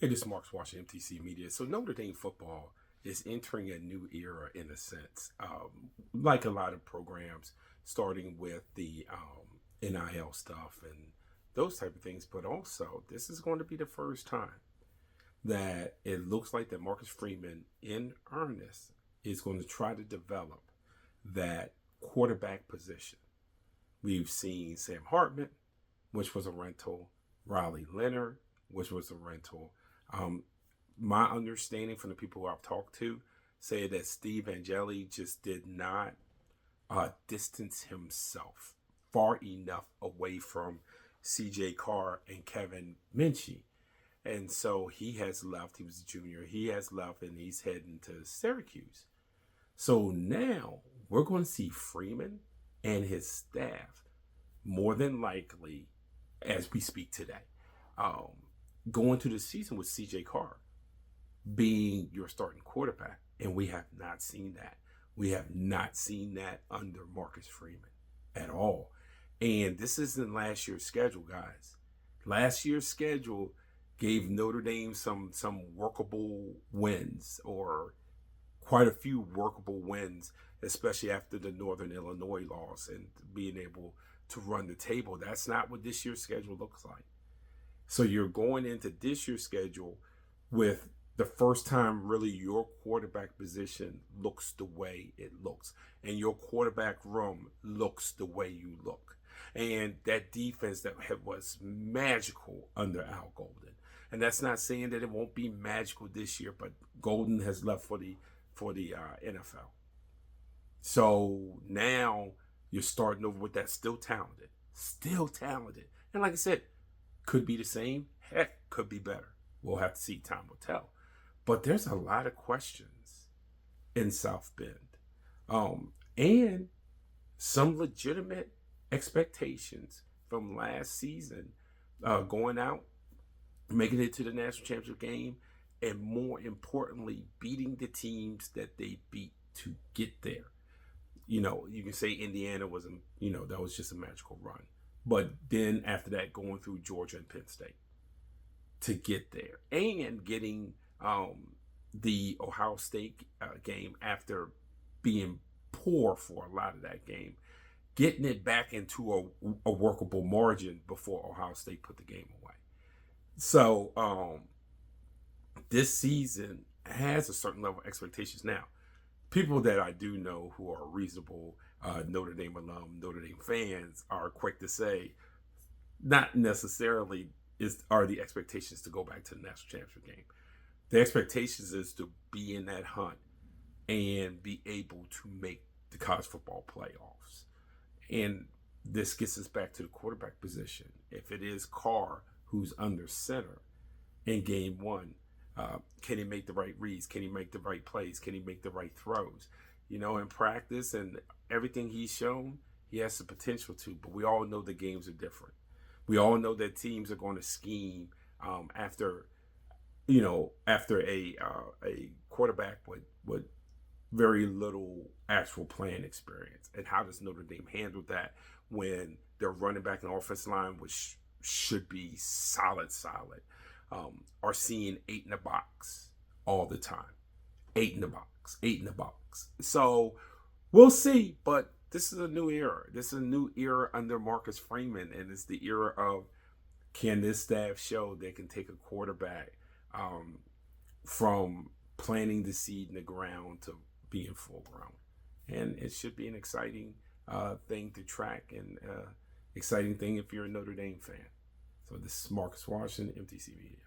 Hey, this is Mark's watching MTC Media. So Notre Dame football is entering a new era in a sense, like a lot of programs, starting with the NIL stuff and those type of things. But also, this is going to be the first time that it looks like that Marcus Freeman, in earnest, is going to try to develop that quarterback position. We've seen Sam Hartman, which was a rental, Riley Leonard, which was a rental. Um, my understanding from the people who I've talked to say that Steve Angeli just did not distance himself far enough away from CJ Carr and Kevin Minchie. And so he has left. He was a junior. He has left and he's heading to Syracuse. So now we're going to see Freeman and his staff more than likely as we speak today. Going to the season with CJ Carr being your starting quarterback. And we have not seen that. We have not seen that under Marcus Freeman at all. And this isn't last year's schedule, guys. Last year's schedule gave Notre Dame some workable wins, or quite a few workable wins, especially after the Northern Illinois loss and being able to run the table. That's not what this year's schedule looks like. So you're going into this year's schedule with the first time really your quarterback position looks the way it looks, and your quarterback room looks the way you look. And that defense that was magical under Al Golden. And that's not saying that it won't be magical this year, but Golden has left for the NFL. So now you're starting over with that still talented. And like I said, could be the same. Heck, could be better. We'll have to see. Time will tell. But there's a lot of questions in South Bend. And some legitimate expectations from last season, going out, making it to the national championship game, and more importantly, beating the teams that they beat to get there. You can say Indiana that was just a magical run. But then after that, going through Georgia and Penn State to get there, and getting the Ohio State game after being poor for a lot of that game, getting it back into a workable margin before Ohio State put the game away. So this season has a certain level of expectations. Now, people that I do know who are reasonable Notre Dame alum, Notre Dame fans are quick to say, not necessarily are the expectations to go back to the national championship game. The expectations is to be in that hunt and be able to make the college football playoffs. And this gets us back to the quarterback position. If it is Carr who's under center in game one, can he make the right reads? Can he make the right plays? Can he make the right throws? In practice and everything he's shown, he has the potential to, but we all know the games are different. We all know that teams are going to scheme after a quarterback with very little actual playing experience. And how does Notre Dame handle that when their running back and offensive line, which should be solid, are seeing 8 in the box all the time? 8 in the box. So we'll see, but this is a new era. This is a new era under Marcus Freeman, and it's the era of, can this staff show they can take a quarterback from planting the seed in the ground to being full grown? And it should be an exciting thing to track, and exciting thing if you're a Notre Dame fan. So this is Marcus Washington, MTC Media.